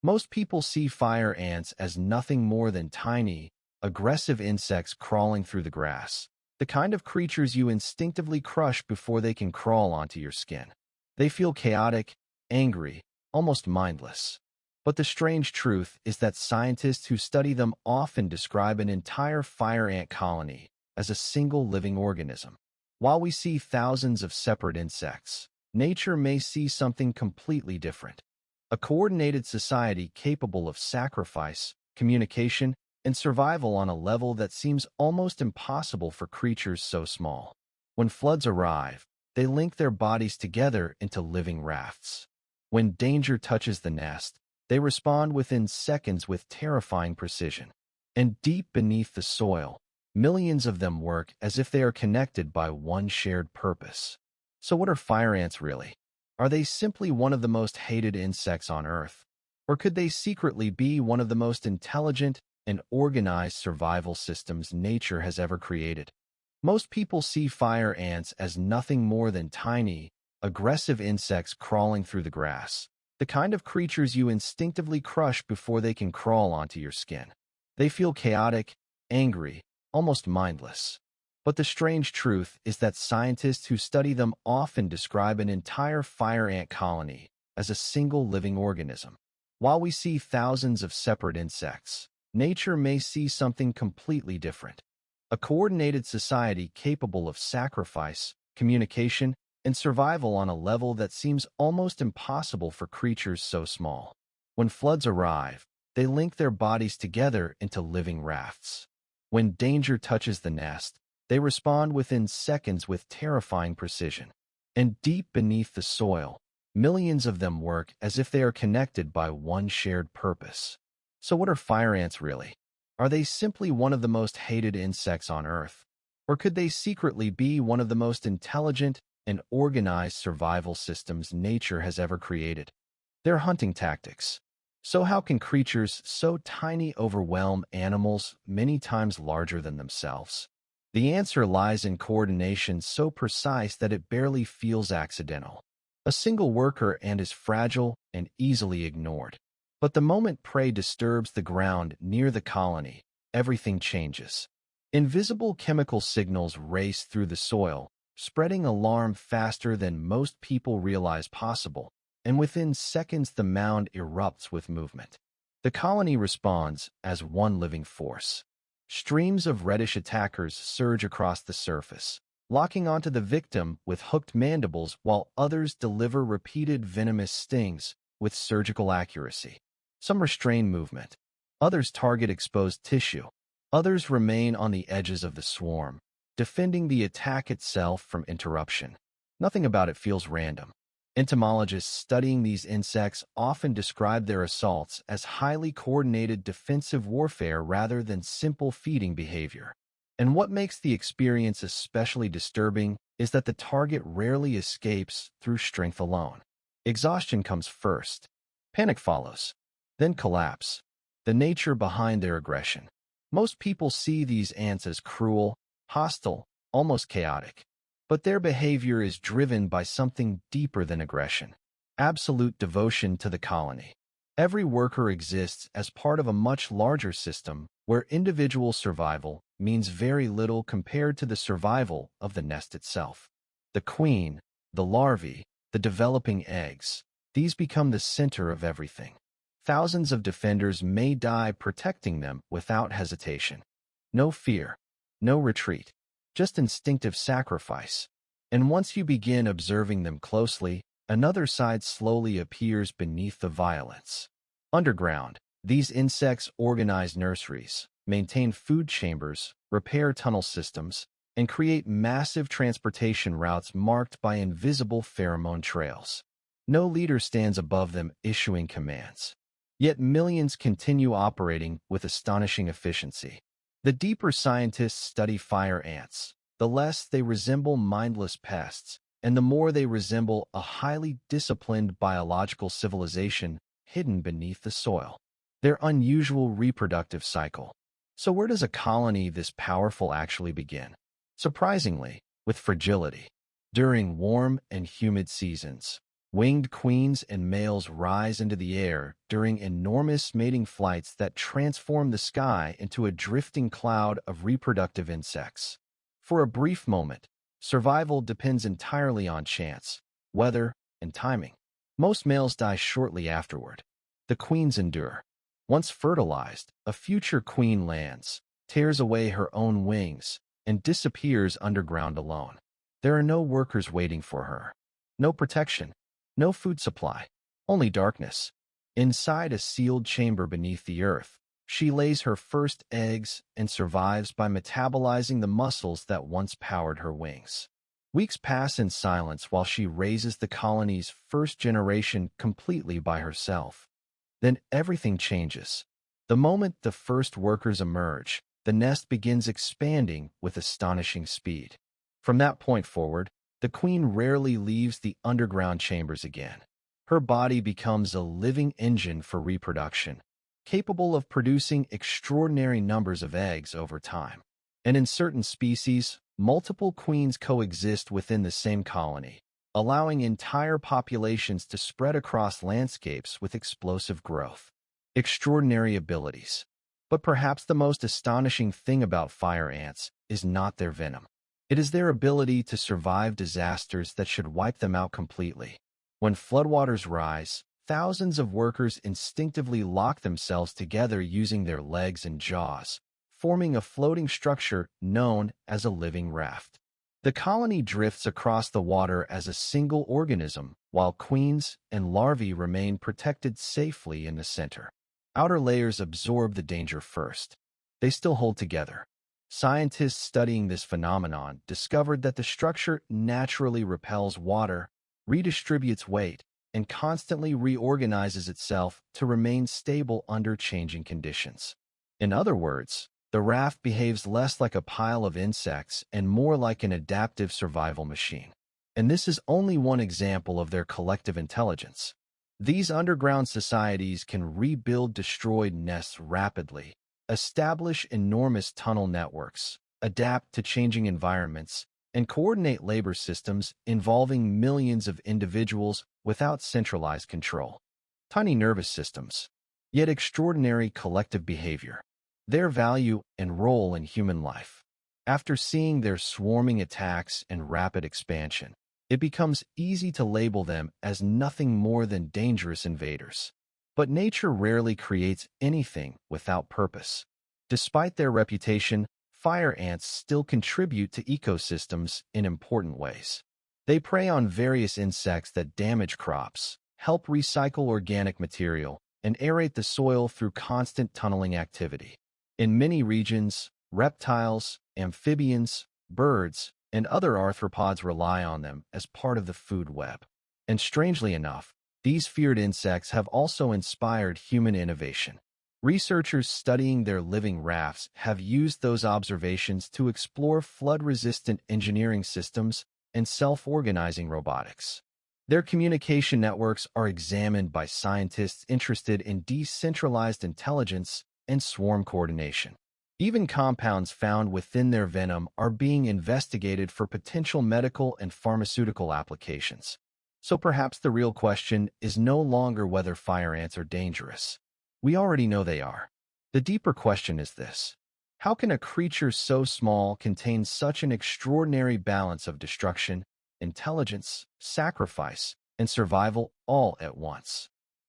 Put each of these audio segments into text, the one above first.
Most people see fire ants as nothing more than tiny, aggressive insects crawling through the grass, the kind of creatures you instinctively crush before they can crawl onto your skin. They feel chaotic, angry, almost mindless. But the strange truth is that scientists who study them often describe an entire fire ant colony as a single living organism. While we see thousands of separate insects, nature may see something completely different. A coordinated society capable of sacrifice, communication, and survival on a level that seems almost impossible for creatures so small. When floods arrive, they link their bodies together into living rafts. When danger touches the nest, they respond within seconds with terrifying precision. And deep beneath the soil, millions of them work as if they are connected by one shared purpose. So what are fire ants really? Are they simply one of the most hated insects on Earth? Or could they secretly be one of the most intelligent and organized survival systems nature has ever created? Most people see fire ants as nothing more than tiny, aggressive insects crawling through the grass, the kind of creatures you instinctively crush before they can crawl onto your skin. They feel chaotic, angry, almost mindless. But the strange truth is that scientists who study them often describe an entire fire ant colony as a single living organism. While we see thousands of separate insects, nature may see something completely different. A coordinated society capable of sacrifice, communication, and survival on a level that seems almost impossible for creatures so small. When floods arrive, they link their bodies together into living rafts. When danger touches the nest, they respond within seconds with terrifying precision. And deep beneath the soil, millions of them work as if they are connected by one shared purpose. So what are fire ants really? Are they simply one of the most hated insects on Earth? Or could they secretly be one of the most intelligent and organized survival systems nature has ever created? Their hunting tactics. So how can creatures so tiny overwhelm animals many times larger than themselves? The answer lies in coordination so precise that it barely feels accidental. A single worker ant is fragile and easily ignored. But the moment prey disturbs the ground near the colony, everything changes. Invisible chemical signals race through the soil, spreading alarm faster than most people realize possible, and within seconds the mound erupts with movement. The colony responds as one living force. Streams of reddish attackers surge across the surface, locking onto the victim with hooked mandibles while others deliver repeated venomous stings with surgical accuracy. Some restrain movement, others target exposed tissue, others remain on the edges of the swarm, defending the attack itself from interruption. Nothing about it feels random. Entomologists studying these insects often describe their assaults as highly coordinated defensive warfare rather than simple feeding behavior. And what makes the experience especially disturbing is that the target rarely escapes through strength alone. Exhaustion comes first. Panic follows. Then collapse. The nature behind their aggression. Most people see these ants as cruel, hostile, almost chaotic. But their behavior is driven by something deeper than aggression. Absolute devotion to the colony. Every worker exists as part of a much larger system where individual survival means very little compared to the survival of the nest itself. The queen, the larvae, the developing eggs, these become the center of everything. Thousands of defenders may die protecting them without hesitation. No fear, no retreat, just instinctive sacrifice. And once you begin observing them closely, another side slowly appears beneath the violence. Underground, these insects organize nurseries, maintain food chambers, repair tunnel systems, and create massive transportation routes marked by invisible pheromone trails. No leader stands above them issuing commands. Yet millions continue operating with astonishing efficiency. The deeper scientists study fire ants, the less they resemble mindless pests, and the more they resemble a highly disciplined biological civilization hidden beneath the soil. Their unusual reproductive cycle. So where does a colony this powerful actually begin? Surprisingly, with fragility. During warm and humid seasons, Winged queens and males rise into the air during enormous mating flights that transform the sky into a drifting cloud of reproductive insects. For a brief moment, survival depends entirely on chance, weather, and timing. Most males die shortly afterward. The queens endure. Once fertilized, a future queen lands, tears away her own wings, and disappears underground alone. There are no workers waiting for her. No protection. No food supply. Only darkness. Inside a sealed chamber beneath the earth, she lays her first eggs and survives by metabolizing the muscles that once powered her wings. Weeks pass in silence while she raises the colony's first generation completely by herself. Then everything changes. The moment the first workers emerge, the nest begins expanding with astonishing speed. From that point forward, the queen rarely leaves the underground chambers again. Her body becomes a living engine for reproduction, capable of producing extraordinary numbers of eggs over time. And in certain species, multiple queens coexist within the same colony, allowing entire populations to spread across landscapes with explosive growth. Extraordinary abilities. But perhaps the most astonishing thing about fire ants is not their venom. It is their ability to survive disasters that should wipe them out completely. When floodwaters rise, thousands of workers instinctively lock themselves together using their legs and jaws, forming a floating structure known as a living raft. The colony drifts across the water as a single organism, while queens and larvae remain protected safely in the center. Outer layers absorb the danger first. They still hold together. Scientists studying this phenomenon discovered that the structure naturally repels water, redistributes weight, and constantly reorganizes itself to remain stable under changing conditions. In other words, the raft behaves less like a pile of insects and more like an adaptive survival machine. And this is only one example of their collective intelligence. These underground societies can rebuild destroyed nests rapidly, establish enormous tunnel networks, adapt to changing environments, and coordinate labor systems involving millions of individuals without centralized control. Tiny nervous systems, yet extraordinary collective behavior. Their value and role in human life. After seeing their swarming attacks and rapid expansion, it becomes easy to label them as nothing more than dangerous invaders. But nature rarely creates anything without purpose. Despite their reputation, fire ants still contribute to ecosystems in important ways. They prey on various insects that damage crops, help recycle organic material, and aerate the soil through constant tunneling activity. In many regions, reptiles, amphibians, birds, and other arthropods rely on them as part of the food web. And strangely enough, these feared insects have also inspired human innovation. Researchers studying their living rafts have used those observations to explore flood-resistant engineering systems and self-organizing robotics. Their communication networks are examined by scientists interested in decentralized intelligence and swarm coordination. Even compounds found within their venom are being investigated for potential medical and pharmaceutical applications. So perhaps the real question is no longer whether fire ants are dangerous. We already know they are. The deeper question is this: how can a creature so small contain such an extraordinary balance of destruction, intelligence, sacrifice, and survival all at once?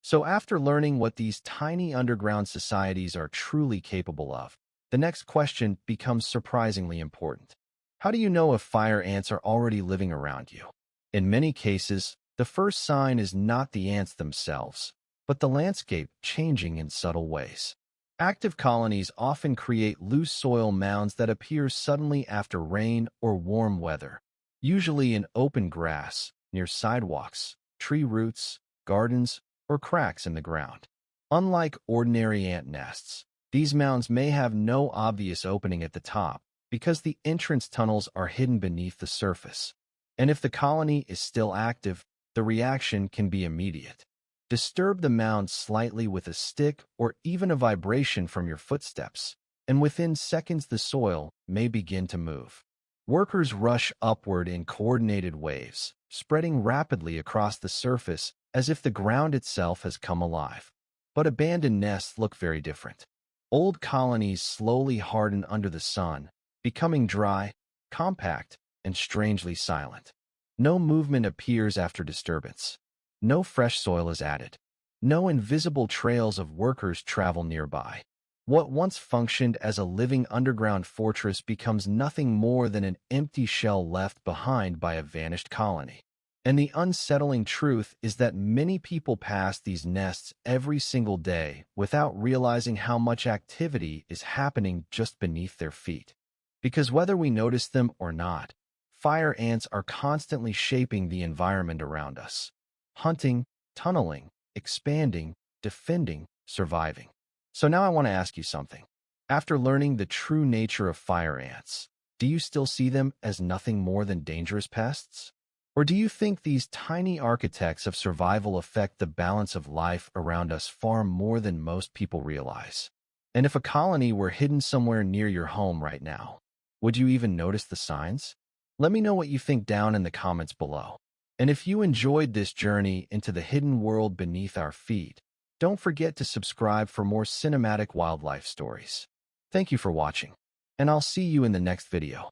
So after learning what these tiny underground societies are truly capable of, the next question becomes surprisingly important. How do you know if fire ants are already living around you? In many cases, the first sign is not the ants themselves, but the landscape changing in subtle ways. Active colonies often create loose soil mounds that appear suddenly after rain or warm weather, usually in open grass, near sidewalks, tree roots, gardens, or cracks in the ground. Unlike ordinary ant nests, these mounds may have no obvious opening at the top because the entrance tunnels are hidden beneath the surface. And if the colony is still active, the reaction can be immediate. Disturb the mound slightly with a stick or even a vibration from your footsteps, and within seconds the soil may begin to move. Workers rush upward in coordinated waves, spreading rapidly across the surface as if the ground itself has come alive. But abandoned nests look very different. Old colonies slowly harden under the sun, becoming dry, compact, and strangely silent. No movement appears after disturbance. No fresh soil is added. No invisible trails of workers travel nearby. What once functioned as a living underground fortress becomes nothing more than an empty shell left behind by a vanished colony. And the unsettling truth is that many people pass these nests every single day without realizing how much activity is happening just beneath their feet. Because whether we notice them or not, fire ants are constantly shaping the environment around us. Hunting, tunneling, expanding, defending, surviving. So now I want to ask you something. After learning the true nature of fire ants, do you still see them as nothing more than dangerous pests? Or do you think these tiny architects of survival affect the balance of life around us far more than most people realize? And if a colony were hidden somewhere near your home right now, would you even notice the signs? Let me know what you think down in the comments below. And if you enjoyed this journey into the hidden world beneath our feet, don't forget to subscribe for more cinematic wildlife stories. Thank you for watching, and I'll see you in the next video.